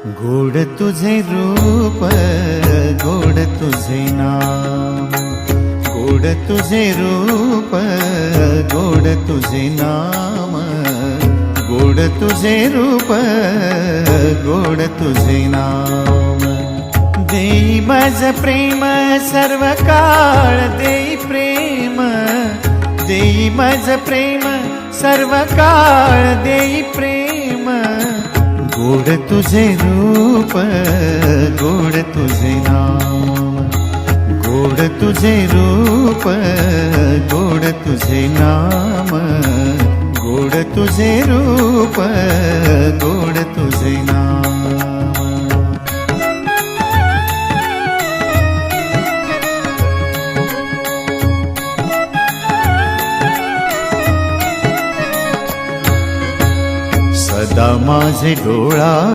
गोड तुझे रूप, गोड तुझे नाम, गोड तुझे रूप, गोड तुझे नाम, गोड तुझे रूप, गोड तुझे नाम। देई माझ प्रेम सर्व काळ, देई प्रेम, देई माझ प्रेम सर्व काळ, देई प्रेम। गोड तुझे रूप, गोड तुझे नाम, गोड तुझे रूप, गोड तुझे नाम, गोड तुझे रूप, गोड तुझे नाम। सदा माझे डोळा